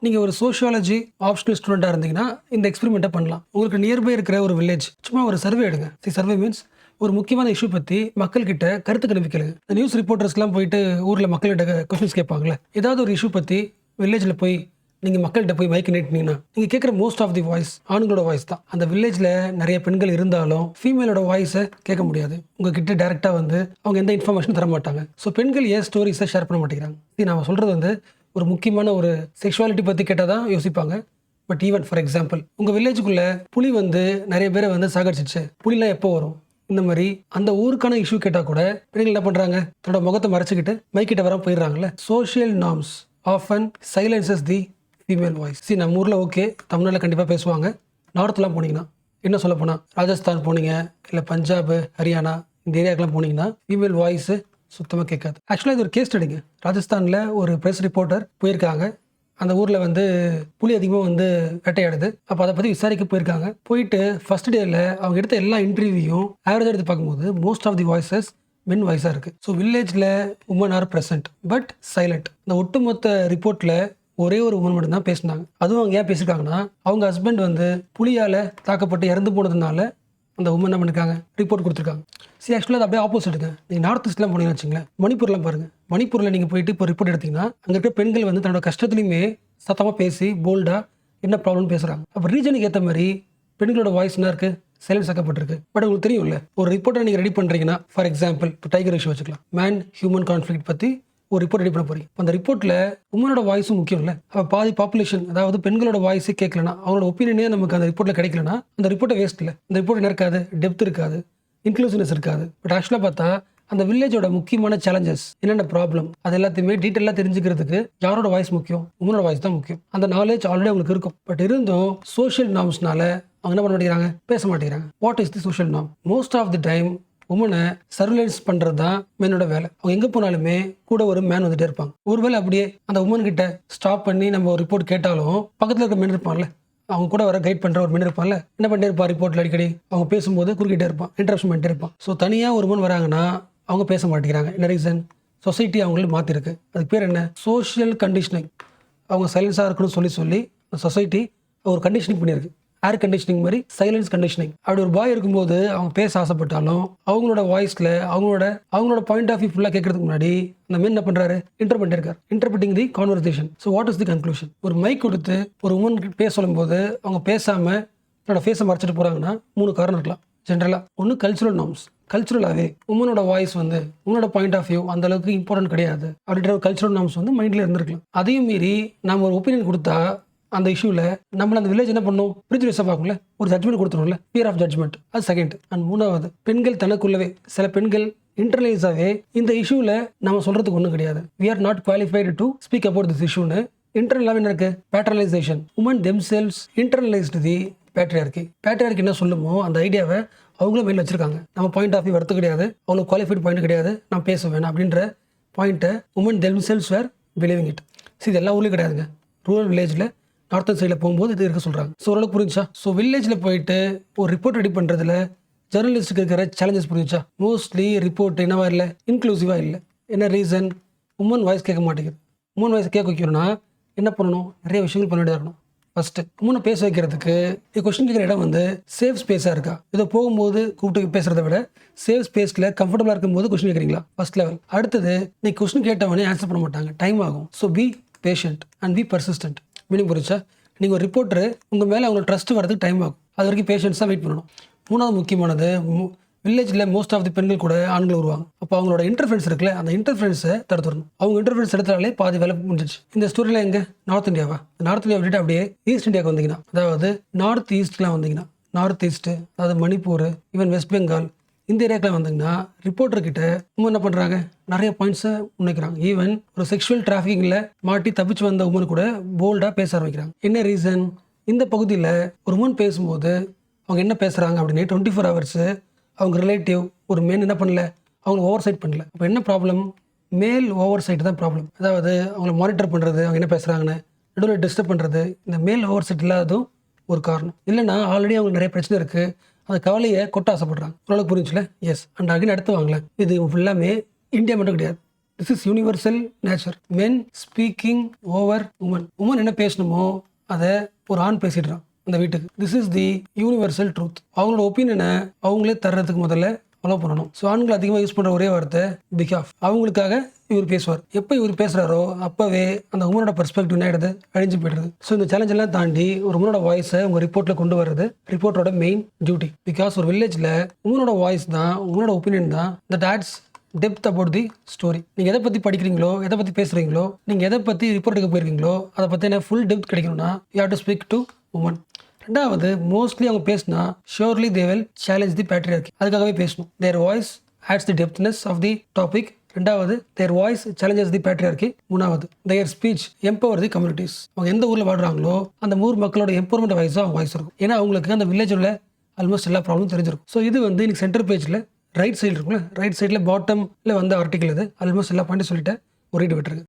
நீங்கள் ஒரு sociology optional ஸ்டூடெண்ட்டாக இருந்தீங்கன்னா இந்த எக்ஸ்பெரிமெண்ட்டை பண்ணலாம். உங்களுக்கு நியர்பை இருக்கிற ஒரு வில்லேஜ் சும்மா ஒரு சர்வே எடுங்க. சர்வே மீன்ஸ் ஒரு முக்கியமான இஷ்யூ பற்றி மக்கள்கிட்ட கருத்து கணிப்பிக்கலுங்க. இந்த நியூஸ் ரிப்போர்ட்டர்ஸ்லாம் போயிட்டு ஊரில் மக்கள்கிட்ட கொஸ்டின்ஸ் கேட்பாங்களே, ஏதாவது ஒரு இஷ்யூ பற்றி வில்லேஜில் போய் நீங்கள் மக்கள்கிட்ட போய் மைக் நீட்டினீங்கன்னா நீங்கள் கேட்குற மோஸ்ட் ஆஃப் தி வாய்ஸ் ஆண்களோட வாய்ஸ் தான். அந்த வில்லேஜில் நிறைய பெண்கள் இருந்தாலும் ஃபீமேலோட வாய்ஸை கேட்க முடியாது. உங்ககிட்ட டேரெக்டாக வந்து அவங்க எந்த இன்ஃபர்மேஷனும் தர மாட்டாங்க. ஸோ பெண்கள் ஏன் ஸ்டோரிஸை ஷேர் பண்ண மாட்டேங்கிறாங்க? இது நான் சொல்கிறது வந்து ஒரு முக்கியமான ஒரு செக்ஷுவாலிட்டி பற்றி கேட்டால் தான் யோசிப்பாங்க. பட் ஈவன் ஃபார் எக்ஸாம்பிள் உங்கள் வில்லேஜுக்குள்ளே புலி வந்து நிறைய பேரை வந்து சாகடிச்சிச்சு, புலிலாம் எப்போ வரும், இந்த மாதிரி அந்த ஊருக்கான இஷ்யூ கேட்டால் கூட பெண்கள் என்ன பண்ணுறாங்க, தன்னோட முகத்தை மறைச்சிக்கிட்டு மைக்கிட்ட வர போயிடுறாங்கல்ல. Social norms often silences the female voice. நம்ம ஊரில் ஓகே, தமிழ்நாட்டில் கண்டிப்பாக பேசுவாங்க. நார்த்லாம் போனீங்கன்னா, என்ன சொல்ல போனால் ராஜஸ்தான் போனீங்க, இல்லை பஞ்சாப், ஹரியானா இந்த ஏரியாக்கெலாம் போனீங்கன்னா ஃபீமேல் வாய்ஸு சுத்தமாக கேட்காது. ஆக்சுவலாக இது ஒரு கேஸ் ஸ்டடிங்க. ராஜஸ்தானில் ஒரு ப்ரெஸ் ரிப்போர்ட்டர் போயிருக்காங்க. அந்த ஊரில் வந்து புலி அதிகமாக வந்து வேட்டையாடுது. அப்போ அதை பற்றி விசாரிக்க போயிருக்காங்க. போயிட்டு ஃபர்ஸ்ட் டேயில் அவங்க எடுத்த எல்லா இன்டர்வியூயும் ஆவரேஜாக எடுத்து பார்க்கும்போது most of the voices men வாய்ஸாக இருக்குது. ஸோ வில்லேஜில் women are present but silent. இந்த ஒட்டுமொத்த ரிப்போர்ட்டில் ஒரே ஒரு உமன் மட்டும் தான் பேசினாங்க. அதுவும் அவங்க ஏன் பேசியிருக்காங்கன்னா, அவங்க ஹஸ்பண்ட் வந்து புலியால் தாக்கப்பட்டு இறந்து போனதுனால அந்த உமன் என்ன பண்ணிருக்காங்க, ரிப்போர்ட் கொடுத்துருக்காங்க. ஆக்சுவலாக அது அப்படியே ஆப்போசிட்டுங்க. நீங்கள் நார்த் ஈஸ்ட்லாம் போனீங்கன்னு வச்சுங்களேன், மணிப்பூர்லாம் பாருங்கள். மணிப்பூரில் நீங்கள் போயிட்டு இப்போ ரிப்போர்ட் எடுத்தீங்கன்னா அங்கே இருக்க பெண்கள் வந்து தன்னோட கஷ்டத்துலையுமே சத்தமாக பேசி போல்டாக என்ன ப்ராப்ளம் பேசுகிறாங்க. அப்போ ரீஜனுக்கு ஏற்ற மாதிரி பெண்களோட வாய்ஸ் என்ன இருக்குது, சைலன்ஸ் ஆக்கப்பட்டிருக்கு. பட் உங்களுக்கு தெரியும்ல, ஒரு ரிப்போர்ட்டை நீங்கள் ரெடி பண்ணுறீங்கன்னா, ஃபார் எக்ஸாம்பிள் இப்போ டைகர் இஷ்யூ வச்சுக்கலாம், மேன் ஹியூமன் கான்ஃப்ளிக்ட் பற்றி ஒரு ரிப்போர்ட் ரெடி பண்ண போறீங்க. அந்த ரிப்போர்ட்டில் உமனோட வாய்ஸும் முக்கியம் இல்லை. அப்போ பாதி பாப்புலேஷன், அதாவது பெண்களோட வாய்ஸே கேட்கலனா, அவங்களோட ஒப்பீனியனே நமக்கு அந்த ரிப்போர்ட்டில் கிடைக்கலனா அந்த ரிப்போர்ட்டை வேஸ்ட் இல்லை. அந்த ரிப்போர்ட் என்ன இருக்காது, டெப்த் இருக்காது, இன்க்ளூசிவ்னஸ் இருக்காது. பட் ஆக்சுவலாக பார்த்தா அந்த வில்லேஜோட முக்கியமான சேலஞ்சஸ் என்னென்ன ப்ராப்ளம் அது எல்லாத்தையுமே டீட்டெயிலாக தெரிஞ்சுக்கிறதுக்கு யாரோட வாய்ஸ் முக்கியம், உமனோட வாய்ஸ் தான் முக்கியம். அந்த நாலேஜ் ஆல்ரெடி அவங்களுக்கு இருக்கும். பட் இருந்தும் சோஷியல் நார்ம்ஸ்னால அவங்க என்ன பண்ண மாட்டேங்கிறாங்க, பேச மாட்டேங்கிறாங்க. What is the social norm? Most of the time உமனை சர்வலைன்ஸ் பண்ணுறது தான் மேனோட வேலை. அவங்க எங்கே போனாலுமே கூட ஒரு மேன் வந்துட்டே இருப்பாங்க. ஒருவேளை அப்படியே அந்த உமன் கிட்ட ஸ்டாப் பண்ணி நம்ம ஒரு ரிப்போர்ட் கேட்டாலும் பக்கத்தில் இருக்க மேன் இருப்பான்ல, அவங்க கூட வர கைட் பண்ணுற ஒரு மேன் இருப்பான்ல, என்ன பண்ணிட்டே இருப்பான், ரிப்போர்ட்டில் அடிக்கடி அவங்க பேசும்போது குறுக்கிட்டே இருப்பான், இன்டரப்ஷன் பண்ணிட்டே இருப்பான். ஸோ தனியாக ஒரு உமன் வராங்கன்னா அவங்க பேச மாட்டேங்கிறாங்க. என்ன ரீசன்? சொசைட்டி அவங்களுக்கு மாற்றிருக்கு. அதுக்கு பேர் என்ன, சோஷியல் கண்டிஷனிங். அவங்க சைலன்ஸாக இருக்கணும்னு சொல்லி சொசைட்டி ஒரு கண்டிஷனிங் பண்ணியிருக்கு. ஏர் கண்டிஷனிங் மாதிரி சைலன்ஸ் கண்டிஷனிங். அப்படி ஒரு பாய் இருக்கும்போது அவங்க பேச ஆசைப்பட்டாலும் அவங்களோட வாய்ஸில் அவங்களோட பாயிண்ட் ஆஃப் வியூ ஃபுல்லாக கேட்கறதுக்கு முன்னாடி அந்த மேன் என்ன பண்ணுறாரு, இன்டர்பிரட் இருக்கார், interpreting the conversation. So what is the conclusion? ஒரு மைக் கொடுத்து ஒரு உமன் பேச சொல்லும்போது அவங்க பேசாமல் தன்னோட ஃபேஸை மறைச்சிட்டு போகிறாங்கன்னா 3 காரணம் இருக்கலாம். ஜென்ரலாக ஒன்று கல்ச்சுரல் நார்ம்ஸ். கல்ச்சுரலாகவே உமனோட வாய்ஸ் வந்து உன்னோட பாயிண்ட் ஆஃப் வியூ அந்த அளவுக்கு இம்பார்ட்டன்ட் கிடையாது அப்படின்ற கல்ச்சுரல் நார்ம்ஸ் வந்து மைண்டில் இருந்திருக்கலாம். அதையும் மீறி நம்ம ஒரு ஒப்பீனியன் கொடுத்தா அந்த இஷ்யூவில் நம்மள அந்த வில்லேஜ் என்ன பண்ணும், ப்ரிஜுடிஸாக பார்க்கல, ஒரு ஜட்மெண்ட் கொடுத்துருவோம்ல, ஃபியர் ஆஃப் ஜட்மெண்ட். அது செகண்ட். அண்ட் மூணாவது, பெண்கள் தனக்குள்ளவே சில பெண்கள் இன்டர்னலைஸாகவே இந்த இஷ்யூவில் நம்ம சொல்கிறதுக்கு ஒன்றும் கிடையாது, we are not qualified to speak about this issue-னு இன்டர்னலாகவே என்ன இருக்குது, பேட்ரலைசேஷன். உமன் themselves internalized தி பேட்ரியார்கி. பேட்ரியார்கி என்ன சொல்லுமோ அந்த ஐடியாவை அவங்களும் மேலே வச்சிருக்காங்க. நம்ம பாயிண்ட் ஆஃப் வியூ வரது கிடையாது, அவங்களுக்கு குவாலிஃபைட் பாயிண்ட் கிடையாது, நான் பேச வேணாம் அப்படின்ற பாயிண்ட்டை woman themselves were believing it. இது எல்லா ஊர்லேயும் கிடையாதுங்க. ரூரல் வில்லேஜில் நார்த்தன் சைடில் போகும்போது இது இருக்க சொல்கிறாங்க. ஸோ ஓரளவுக்கு புரிஞ்சா? ஸோ வில்லேஜில் போயிட்டு ஒரு ரிப்போர்ட் ரெடி பண்ணுறதுல ஜேர்னலிஸ்ட்டுக்கு இருக்கிற சேலஞ்சஸ் புரிஞ்சா? மோஸ்ட்லி ரிப்போர்ட் என்னவா இல்லை, இன்க்ளூசிவாக இல்லை. என்ன ரீசன்? உமன் வாய்ஸ் கேட்க மாட்டேங்குது. உமன் வாய்ஸ் கேட்க வைக்கணும்னா என்ன பண்ணணும், நிறைய விஷயங்கள் பண்ண வேண்டியதாக இருக்கணும். ஃபஸ்ட்டு உமனை பேச வைக்கிறதுக்கு கொஸ்டின் கேட்குற இடம் வந்து சேஃப் ஸ்பேஸாக இருக்கா? இதை போகும்போது கூப்பிட்டு பேசுகிறத விட சேஃப் ஸ்பேஸில் கம்ஃபர்டபுளாக இருக்கும்போது கொஸ்டின் கேட்குறீங்களா, ஃபஸ்ட் லெவல். அடுத்தது நீ கொஸ்டின் கேட்டவனே ஆன்சர் பண்ண மாட்டாங்க, டைம் ஆகும். So be patient and be persistent. Meaning புரிச்சா? நீங்கள் ஒரு ரிப்போர்ட்டரு, உங்கள் மேலே அவங்களுக்கு ட்ரஸ்ட் வரதுக்கு டைம் ஆகும். அது வரைக்கும் பேஷன்ஸாக வெயிட் பண்ணணும். மூணாவது முக்கியமானது, வில்லேஜில் மோஸ்ட் ஆஃப் தி பெண்கள் கூட ஆண்கள் வருவாங்க. அப்போ அவங்களோட இன்டர்ஃபரன்ஸ் இருக்குல்ல, அந்த இன்டர்ஃபரன்ஸை தடுத்துடணும். அவங்க இன்டர்ஃபரன்ஸ் எடுத்தாலே பாதி வேலை முடிஞ்சிச்சு. இந்த ஸ்டோரியில் எங்கே, நார்த் இந்தியாவா? நார்த் இந்தியா விட்டுட்டு அப்படியே ஈஸ்ட் இந்தியாவுக்கு வந்தீங்கன்னா, அதாவது நார்த் ஈஸ்ட்லாம் வந்தீங்கன்னா, நார்த் ஈஸ்ட்டு அதாவது மணிப்பூர், ஈவன் வெஸ்ட் பெங்கால் இந்த ஏரியாக்கெலாம் வந்தீங்கன்னா ரிப்போர்ட்டர்கிட்ட உமன் என்ன பண்ணுறாங்க, நிறைய பாயிண்ட்ஸை முன்னைக்கிறாங்க. ஈவன் ஒரு செக்ஷுவல் டிராஃபிக்கிங்கில் மாட்டி தப்பிச்சு வந்த உமன் கூட போல்டாக பேச ஆரம்பிக்கிறாங்க. என்ன ரீசன்? இந்த பகுதியில் ஒரு உமன் பேசும்போது அவங்க என்ன பேசுகிறாங்க அப்படின்னு 24 hours அவங்க ரிலேட்டிவ் ஒரு மேன் என்ன பண்ணல, அவங்க ஓவர் சைட் பண்ணல. அப்போ என்ன ப்ராப்ளம்? மேல் ஓவர் சைட் தான் ப்ராப்ளம். அதாவது அவங்கள மானிட்டர் பண்ணுறது, அவங்க என்ன பேசுகிறாங்கன்னு நடுவில் டிஸ்டர்ப் பண்ணுறது, இந்த மேல் ஓவர் சைட் இல்லாததும் ஒரு காரணம். இல்லைன்னா ஆல்ரெடி அவங்களுக்கு நிறைய பிரச்சனை இருக்குது, அந்த கவலையை கொட்ட ஆசைப்படுறாங்க. ஓரளவுக்கு புரிஞ்சுல? எஸ். அண்ட் அகைன் அடுத்து வாங்கலாம். இது ஃபுல்லாமே இந்தியா மட்டும் கிடையாது, this is universal nature. Men speaking over women என்ன பேசணுமோ அதை ஒரு ஆண் பேசிடுறான் அந்த வீட்டுக்கு. This is the universal truth. அவங்களோட ஒப்பீனியனை அவங்களே தர்றதுக்கு முதல்ல ஃபாலோ பண்ணணும். ஸோ ஆண்கள் அதிகமாக யூஸ் பண்ணுற ஒரே வார்த்தை பிகாஃப். அவங்களுக்காக இவர் பேசுவார். எப்போ இவர் பேசுகிறாரோ அப்போவே அந்த உமனோட பெர்ஸ்பெக்டிவ் என்ன ஆகிடுது, அழிஞ்சு போயிடுது. ஸோ இந்த சேலஞ்ச் எல்லாம் தாண்டி ஒரு உமனோட வாய்ஸை உங்கள் ரிப்போர்ட்டில் கொண்டு வர்றது ரிப்போர்ட்டோட மெயின் டியூட்டி. பிகாஸ் ஒரு வில்லேஜில் உமனோட வாய்ஸ் தான், உமனோட ஒப்பீனியன் தான் that adds depth about the story. நீங்கள் எதை பற்றி படிக்கிறீங்களோ, எதை பற்றி பேசுகிறீங்களோ, நீங்கள் எதை பற்றி ரிப்போர்ட் எடுக்க போயிருக்கீங்களோ அதை பற்றின ஃபுல் டெப்த் கிடைக்கணும்னா you have to speak to women. ரெண்டாவது, மோஸ்ட்லி அவங்க பேசினா surely they will challenge the patriarchy. அதுக்காகவே பேசணும். Their voice adds the depthness of the topic. ரெண்டாவது, their voice challenges the patriarchy. மூணாவது, their speech empower the communities. அவங்க எந்த ஊரில் வாழ்றாங்களோ அந்த ஊர் மக்களோட எம்பவர்மெண்ட் வாய்ஸாக அவங்க வாய்ஸ் இருக்கும். ஏன்னா அவங்களுக்கு அந்த வில்லேஜில் ஆல்மோஸ்ட் எல்லா ப்ராப்ளமும் தெரிஞ்சிருக்கும். ஸோ இது வந்து இன்னைக்கு சென்டர் பேஜில் ரைட் சைடில் இருக்கும்ல, ரைட் சைடில் பாட்டமில் வந்த ஆர்டிக்கல் இது. ஆல்மோஸ்ட் எல்லா பாயிண்ட்டும் சொல்லிட்டேன். ஒரு ரீட் விட்டுருங்க.